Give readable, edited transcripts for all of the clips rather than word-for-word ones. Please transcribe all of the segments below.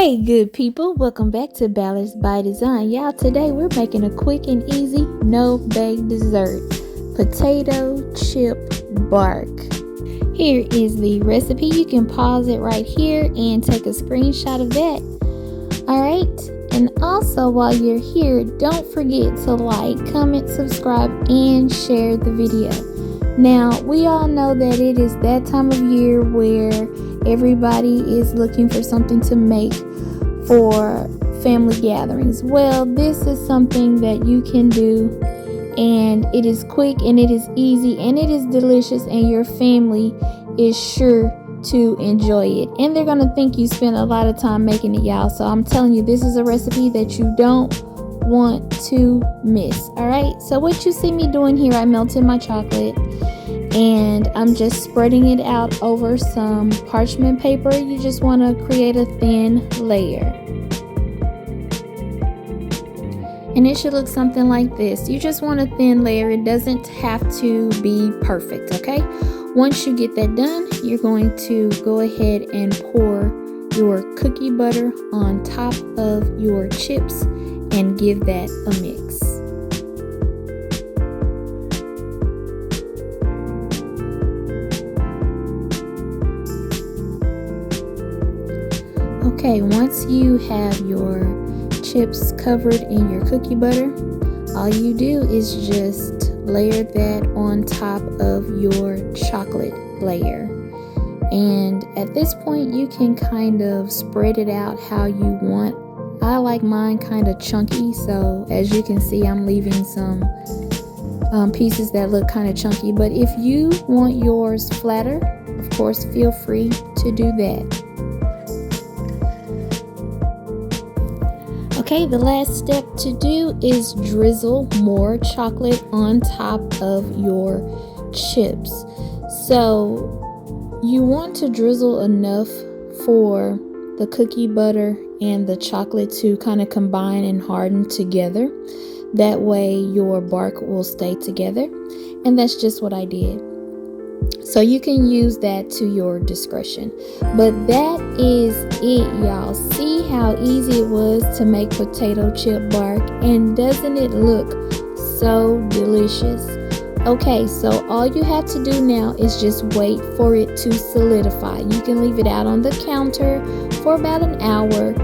Hey good people, welcome back to Ballards by Design. Y'all, today we're making a quick and easy no-bake dessert, potato chip bark. Here is the recipe. You can pause it right here and take a screenshot of that. Alright, and also while you're here, don't forget to like, comment, subscribe, and share the video. Now, we all know that it is that time of year where everybody is looking for something to make for family gatherings. Well, this is something that you can do, and it is quick and it is easy and it is delicious, and your family is sure to enjoy it, and they're gonna think you spent a lot of time making it, y'all. So I'm telling you, this is a recipe that you don't want to miss. All right, so what you see me doing here, I melted my chocolate and I'm just spreading it out over some parchment paper. You just want to create a thin layer, and it should look something like this. You just want a thin layer. It doesn't have to be perfect, okay? Once you get that done, you're going to go ahead and pour your cookie butter on top of your chips and give that a mix. Okay, once you have your chips covered in your cookie butter, all you do is just layer that on top of your chocolate layer. And at this point, you can kind of spread it out how you want. I like mine kind of chunky, so as you can see, I'm leaving some pieces that look kind of chunky. But if you want yours flatter, of course, feel free to do that. Okay, the last step to do is drizzle more chocolate on top of your chips. So you want to drizzle enough for the cookie butter and the chocolate to kind of combine and harden together. That way your bark will stay together. And that's just what I did. So you can use that to your discretion. But that is it, y'all. See how easy it was to make potato chip bark, and doesn't it look so delicious? Okay, so all you have to do now is just wait for it to solidify. You can leave it out on the counter for about an hour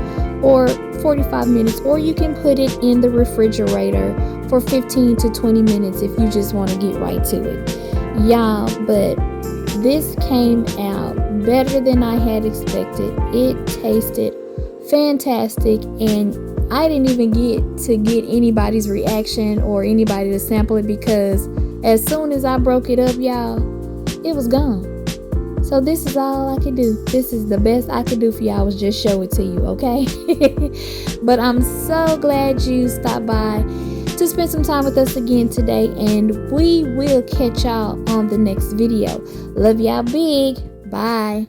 or 45 minutes, or you can put it in the refrigerator for 15 to 20 minutes if you just want to get right to it. Y'all, but this came out better than I had expected. It tasted fantastic, and I didn't even get anybody's reaction or anybody to sample it, because as soon as I broke it up, y'all, it was gone. So this is all I could do. This is the best I could do for y'all, was just show it to you, okay? But I'm so glad you stopped by to spend some time with us again today, and we will catch y'all on the next video. Love y'all big. Bye.